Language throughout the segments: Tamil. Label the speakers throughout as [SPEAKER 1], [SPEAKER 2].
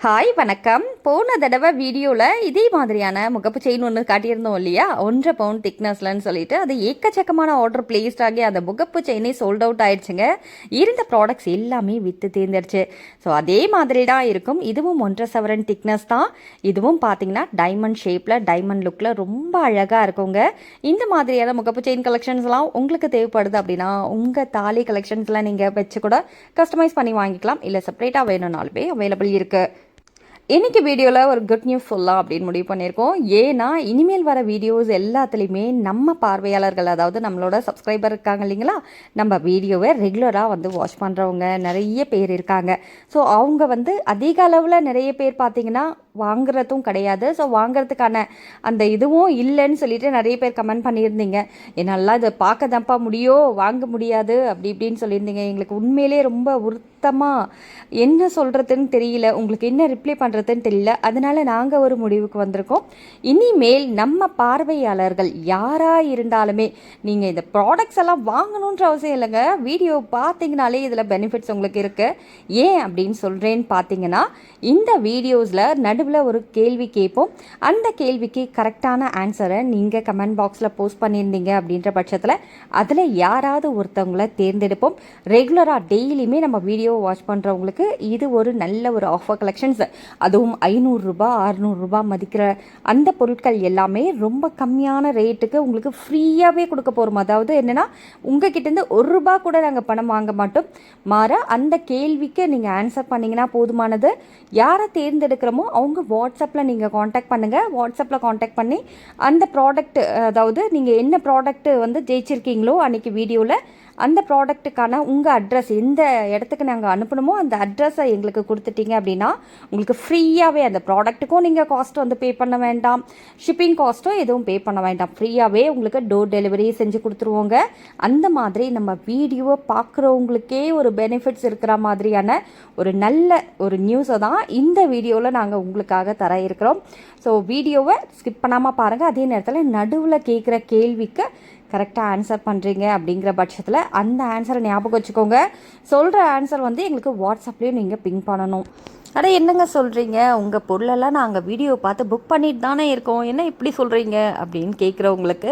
[SPEAKER 1] ஹாய் வணக்கம். போன தடவை வீடியோவில் இதே மாதிரியான முகப்பு செயின் ஒன்று காட்டியிருந்தோம் இல்லையா, 1.5 பவுண்ட் திக்னஸ்லன்னு சொல்லிட்டு அது ஏக்கச்சக்கமான ஆர்டர் பிளேஸ்ட் ஆகி அந்த முகப்பு செயினே சோல்ட் அவுட் ஆயிடுச்சுங்க. இருந்த ப்ராடக்ட்ஸ் எல்லாமே விற்று தேர்ந்துடுச்சு. ஸோ அதே மாதிரி தான் இருக்கும். இதுவும் 1.5 சவரன் திக்னஸ் தான். இதுவும் பார்த்தீங்கன்னா டைமண்ட் ஷேப்பில் டைமண்ட் லுக்கில் ரொம்ப அழகாக இருக்குங்க. இந்த மாதிரியான முகப்பு செயின் கலெக்ஷன்ஸ்லாம் உங்களுக்கு தேவைப்படுது அப்படின்னா உங்கள் தாலி கலெக்ஷன்ஸ்லாம் நீங்கள் வச்சு கூட கஸ்டமைஸ் பண்ணி வாங்கிக்கலாம். இல்லை செப்பரேட்டாக வேணும்னாலுமே அவைலபிள் இருக்குது. இன்றைக்கி வீடியோவில் ஒரு குட் நியூஸ் சொல்லலாம் அப்படின்னு முடிவு பண்ணியிருக்கோம். ஏன்னா இனிமேல் வர வீடியோஸ் எல்லாத்துலேயுமே நம்ம பார்வையாளர்கள், அதாவது நம்மளோட சப்ஸ்கிரைபர் இருக்காங்க இல்லைங்களா, நம்ம வீடியோவை ரெகுலராக வாட்ச் பண்ணுறவங்க நிறைய பேர் இருக்காங்க. ஸோ அவங்க அதிக அளவில் நிறைய பேர் பார்த்திங்கன்னா வாங்குறதும் கிடையாது. ஸோ வாங்குறதுக்கான அந்த இதுவும் இல்லைன்னு சொல்லிட்டு நிறைய பேர் கமெண்ட் பண்ணியிருந்தீங்க. என்னால் இதை பார்க்க தான்ப்பா முடியும், வாங்க முடியாது அப்படி இப்படின்னு சொல்லியிருந்தீங்க. எங்களுக்கு உண்மையிலே ரொம்ப உருத்தமாக என்ன சொல்கிறதுன்னு தெரியல, உங்களுக்கு என்ன ரிப்ளை பண்ணுறதுன்னு தெரியல. அதனால் நாங்கள் ஒரு முடிவுக்கு வந்திருக்கோம். இனிமேல் நம்ம பார்வையாளர்கள் யாராக இருந்தாலுமே நீங்கள் இந்த ப்ராடக்ட்ஸ் எல்லாம் வாங்கணுன்ற அவசியம் இல்லைங்க. வீடியோ பார்த்தீங்கனாலே இதில் பெனிஃபிட்ஸ் உங்களுக்கு இருக்குது. ஏன் அப்படின்னு சொல்கிறேன்னு பார்த்தீங்கன்னா, இந்த வீடியோஸில் நடுவில் ஒரு கேள்வி கேட்போம். அந்த கேள்விக்கு கரெக்டான ஆன்சரை நீங்கள் கமெண்ட் பாக்ஸில் போஸ்ட் பண்ணியிருந்தீங்க அப்படின்ற பட்சத்தில் அதில் யாராவது ஒருத்தவங்களை தேர்ந்தெடுப்போம். ரெகுலராக டெய்லியுமே நம்ம வீடியோ வாட்ச் பண்ணுறவங்களுக்கு இது ஒரு நல்ல ஒரு ஆஃபர் கலெக்ஷன்ஸ். அதுவும் 500 ரூபாய் 600 ரூபாய் மதிக்கிற அந்த பொருட்கள் எல்லாமே ரொம்ப கம்மியான ரேட்டுக்கு உங்களுக்கு ஃப்ரீயாகவே கொடுக்க போகிறோம். அதாவது என்னென்னா, உங்ககிட்டேருந்து 1 ரூபாய் கூட நாங்கள் பணம் வாங்க மாட்டோம். மாற அந்த கேள்விக்கு நீங்கள் ஆன்சர் பண்ணிங்கன்னா போதுமானது. யாரை தேர்ந்தெடுக்கிறோமோ அவங்க வாட்ஸ்அப்பில் நீங்கள் காண்டாக்ட் பண்ணுங்கள். வாட்ஸ்அப்பில் காண்டாக்ட் பண்ணி அந்த ப்ராடக்ட், அதாவது நீங்கள் என்ன ப்ராடக்ட்டு ஜெயிச்சிருக்கீங்களோ அன்றைக்கி வீடியோவில் அந்த ப்ராடக்ட்டுக்கான உங்கள் அட்ரஸ், எந்த இடத்துக்கு நாங்கள் அனுப்பணுமோ அந்த அட்ரஸை எங்களுக்கு கொடுத்துட்டீங்க அப்படின்னா உங்களுக்கு ஃப்ரீயாகவே அந்த ப்ராடக்ட்டுக்கும் நீங்கள் காஸ்ட் பே பண்ண வேண்டாம், ஷிப்பிங் காஸ்ட்டும் எதுவும் பே பண்ண வேண்டாம். ஃப்ரீயாகவே உங்களுக்கு டோர் டெலிவரி செஞ்சு கொடுத்துருவோங்க. அந்த மாதிரி நம்ம வீடியோவை பார்க்குறவங்களுக்கே ஒரு பெனிஃபிட்ஸ் இருக்கிற மாதிரியான ஒரு நல்ல ஒரு நியூஸை தான் இந்த வீடியோவில் நாங்கள் உங்களுக்காக தர இருக்கிறோம். ஸோ வீடியோவை ஸ்கிப் பண்ணாமல் பாருங்கள். அதே நேரத்தில் நடுவில் கேட்குற கேள்விக்கு கரெக்டாக ஆன்சர் பண்ணுறீங்க அப்படிங்கிற பட்சத்தில் அந்த ஆன்சரை ஞாபகம் வச்சுக்கோங்க. சொல்கிற ஆன்சர் எங்களுக்கு வாட்ஸ்அப்லேயும் நீங்கள் பிங் பண்ணணும். அட என்னங்க சொல்கிறீங்க, உங்கள் பொருளெல்லாம் நாங்கள் வீடியோ பார்த்து புக் பண்ணிட்டு தானே இருக்கோம், என்ன இப்படி சொல்கிறீங்க அப்படின்னு கேட்குறவங்களுக்கு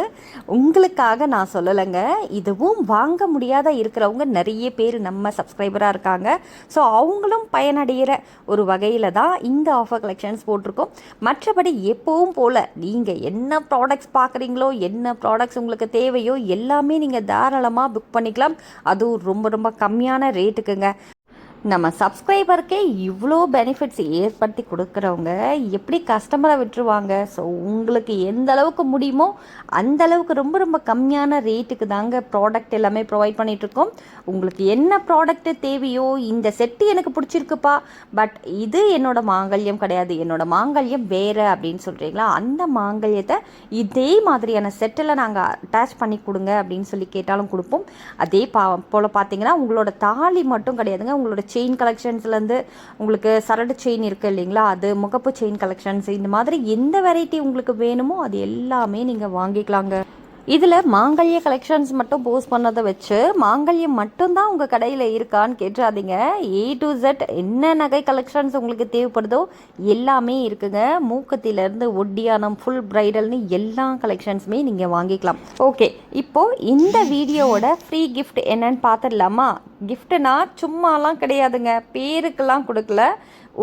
[SPEAKER 1] உங்களுக்காக நான் சொல்லலைங்க. இதுவும் வாங்க முடியாத இருக்கிறவங்க நிறைய பேர் நம்ம சப்ஸ்கிரைபராக இருக்காங்க. ஸோ அவங்களும் பயனடைகிற ஒரு வகையில் தான் இந்த ஆஃபர் கலெக்ஷன்ஸ் போட்டிருக்கோம். மற்றபடி எப்பவும் போல் நீங்கள் என்ன ப்ராடக்ட்ஸ் பார்க்குறீங்களோ, என்ன ப்ராடக்ட்ஸ் உங்களுக்கு தேவையோ எல்லாமே நீங்கள் தாராளமாக புக் பண்ணிக்கலாம். அதுவும் ரொம்ப ரொம்ப கம்மியான ரேட்டுக்குங்க. நம்ம சப்ஸ்கிரைபருக்கே இவ்வளோ பெனிஃபிட்ஸ் ஏற்படுத்தி கொடுக்குறவங்க எப்படி கஸ்டமரை விட்டுருவாங்க? ஸோ உங்களுக்கு எந்த அளவுக்கு முடியுமோ அந்த அளவுக்கு ரொம்ப ரொம்ப கம்மியான ரேட்டுக்கு தாங்க ப்ராடக்ட் எல்லாமே ப்ரொவைட் பண்ணிகிட்ருக்கோம். உங்களுக்கு என்ன ப்ராடக்ட்டு தேவையோ, இந்த செட்டு எனக்கு பிடிச்சிருக்குப்பா, பட் இது என்னோடய மாங்கல்யம் கிடையாது, என்னோடய மாங்கல்யம் வேறு அப்படின்னு சொல்கிறீங்களா, அந்த மாங்கல்யத்தை இதே மாதிரியான செட்டில் நாங்கள் அட்டாச் பண்ணி கொடுங்க அப்படின்னு சொல்லி கேட்டாலும் கொடுப்போம். அதே போல் பார்த்தீங்கன்னா உங்களோட தாலி மட்டும் கிடையாதுங்க, உங்களோட செயின் கலெக்ஷன்ஸ்லேருந்து உங்களுக்கு சரடு செயின் இருக்குது இல்லைங்களா, அது முகப்பு செயின் கலெக்ஷன்ஸ், இந்த மாதிரி எந்த வெரைட்டி உங்களுக்கு வேணுமோ அது எல்லாமே நீங்கள் வாங்கிக்கலாங்க. இதில் மாங்கல்ய கலெக்ஷன்ஸ் மட்டும் போஸ்ட் பண்ணதை வச்சு மாங்கல்யம் மட்டும்தான் உங்கள் கடையில் இருக்கான்னு கேட்டுறாதீங்க. A to Z என்ன நகை கலெக்ஷன்ஸ் உங்களுக்கு தேவைப்படுதோ எல்லாமே இருக்குங்க. மூக்கத்திலேருந்து ஒட்டியானம், ஃபுல் பிரைடல்னு எல்லா கலெக்ஷன்ஸுமே நீங்கள் வாங்கிக்கலாம். ஓகே, இப்போது இந்த வீடியோவோட ஃப்ரீ கிஃப்ட் என்னன்னு பார்த்துடலாமா? கிஃப்ட்டுனா சும்மாலாம் கிடையாதுங்க, பேருக்கெல்லாம் கொடுக்கல.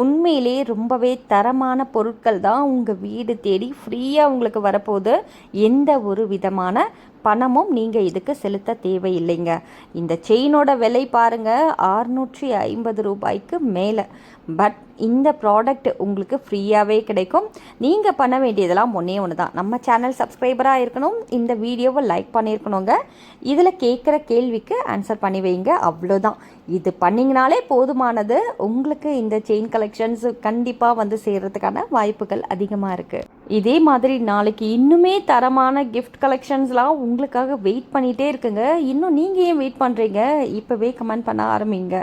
[SPEAKER 1] உண்மையிலே ரொம்பவே தரமான பொருட்கள் தான் உங்கள் வீடு தேடி ஃப்ரீயாக உங்களுக்கு வரப்போகுது. எந்த ஒரு விதமான பணமும் நீங்கள் இதுக்கு செலுத்த தேவையில்லைங்க. இந்த செயினோட விலை பாருங்கள், 650 ரூபாய்க்கு மேலே. பட் இந்த ப்ராடக்ட் உங்களுக்கு ஃப்ரீயாகவே கிடைக்கும். நீங்கள் பண்ண வேண்டியதெல்லாம் ஒன்று தான், நம்ம சேனல் சப்ஸ்கிரைபராக இருக்கணும், இந்த வீடியோவை லைக் பண்ணியிருக்கணுங்க, இதில் கேட்குற கேள்விக்கு ஆன்சர் பண்ணி வைங்க, அவ்வளோதான். இது பண்ணிங்கனாலே போதுமானது. உங்களுக்கு இந்த செயின் கலெக்ஷன்ஸ் கண்டிப்பாக சேர்கிறதுக்கான வாய்ப்புகள் அதிகமாக இருக்குது. இதே மாதிரி நாளைக்கு இன்னுமே தரமான கிஃப்ட் கலெக்ஷன்ஸ்லாம் உங்களுக்காக வெயிட் பண்ணிகிட்டே இருக்குங்க. இன்னும் நீங்கள் ஏன் வெயிட் பண்ணுறீங்க? இப்போவே கமெண்ட் பண்ண ஆரம்பிங்க.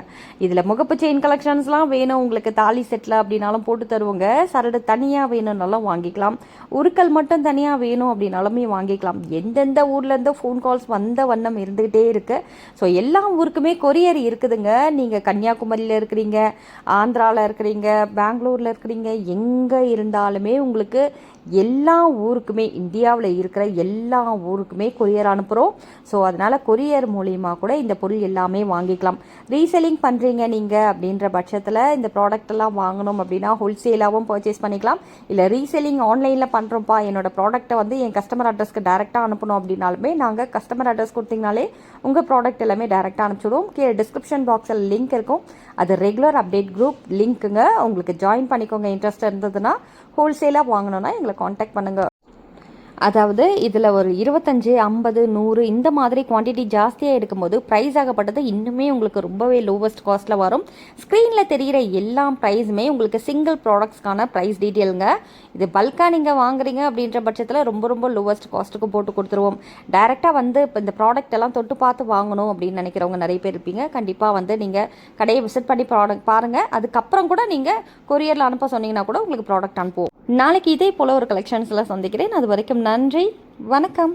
[SPEAKER 1] இதில் முகப்பு செயின் கலெக்ஷன்ஸ்லாம் வேணும் உங்களுக்கு, தாலி செட்டில் அப்படின்னாலும் போட்டு தருவோங்க. சரடு தனியாக வேணும்னாலும் வாங்கிக்கலாம், உருக்கள் மட்டும் தனியாக வேணும் அப்படின்னாலுமே வாங்கிக்கலாம். எந்தெந்த ஊர்லேருந்து ஃபோன் கால்ஸ் வந்த வண்ணம் இருந்துக்கிட்டே இருக்குது. ஸோ எல்லா ஊருக்குமே கொரியர் இருக்குது இருக்குதுங்க. நீங்கள் கன்னியாகுமரியில் இருக்கிறீங்க, ஆந்திராவில் இருக்கிறீங்க, பெங்களூரில் இருக்கிறீங்க, எங்கே இருந்தாலுமே உங்களுக்கு எல்லா ஊருக்குமே, இந்தியாவில் இருக்கிற எல்லா ஊருக்குமே கொரியர் அனுப்புகிறோம். ஸோ அதனால் கொரியர் மூலிமா கூட இந்த பொருள் எல்லாமே வாங்கிக்கலாம். ரீசெல்லிங் பண்ணுறீங்க நீங்கள் அப்படின்ற பட்சத்தில் இந்த ப்ராடக்ட் எல்லாம் வாங்கணும் அப்படின்னா ஹோல்சேலாகவும் பர்ச்சேஸ் பண்ணிக்கலாம். இல்லை ரீசெல்லிங் ஆன்லைனில் பண்ணுறோம்ப்பா, என்னோடய ப்ராடக்ட்டை வந்து என் கஸ்டமர் அட்ரஸ்க்கு டேரெக்டாக அனுப்பணும் அப்படின்னாலுமே நாங்கள் கஸ்டமர் அட்ரஸ் கொடுத்தீங்கனாலே உங்கள் ப்ராடக்ட் எல்லாமே டேரெக்டாக அனுப்பிச்சிடுவோம். கீழே டிஸ்கிரிப்ஷன் பாக்ஸில் லிங்க் இருக்கும், அது ரெகுலர் அப்டேட் குரூப் லிங்க்குங்க. உங்களுக்கு ஜாயின் பண்ணிக்கோங்க. இன்ட்ரெஸ்ட் இருந்ததுன்னா ஹோல்சேலாக வாங்கணுன்னா எங்களை காண்டாக்ட் பண்ணுங்கள். அதாவது இதில் ஒரு 25, 50, 100 இந்த மாதிரி குவான்டிட்டி ஜாஸ்தியாக எடுக்கும்போது ப்ரைஸ் ஆகப்பட்டது இன்னுமே உங்களுக்கு ரொம்பவே லோவஸ்ட் காஸ்ட்டில் வரும். ஸ்க்ரீனில் தெரிகிற எல்லா ப்ரைஸுமே உங்களுக்கு சிங்கிள் ப்ராடக்ட்ஸ்க்கான ப்ரைஸ் டீட்டெயிலுங்க. இது பல்காக நீங்கள் வாங்குறீங்க அப்படின்ற பட்சத்தில் ரொம்ப ரொம்ப லோவஸ்ட் காஸ்ட்டுக்கு போட்டு கொடுத்துருவோம். டைரெக்டாக வந்து இப்போ இந்த ப்ராடக்ட் எல்லாம் தொட்டு பார்த்து வாங்கணும் அப்படின்னு நினைக்கிறவங்க நிறைய பேர் இருப்பீங்க. கண்டிப்பாக வந்து நீங்கள் கடையை விசிட் பண்ணி ப்ராடக்ட் பாருங்கள். அதுக்கப்புறம் கூட நீங்கள் கொரியரில் அனுப்ப சொன்னீங்கன்னா கூட உங்களுக்கு ப்ராடக்ட் அனுப்புவோம். நாளைக்கு இதே போல் ஒரு கலெக்ஷன்ஸில் சந்திக்கிறேன். அது வரைக்கும் நன்றி, வணக்கம்.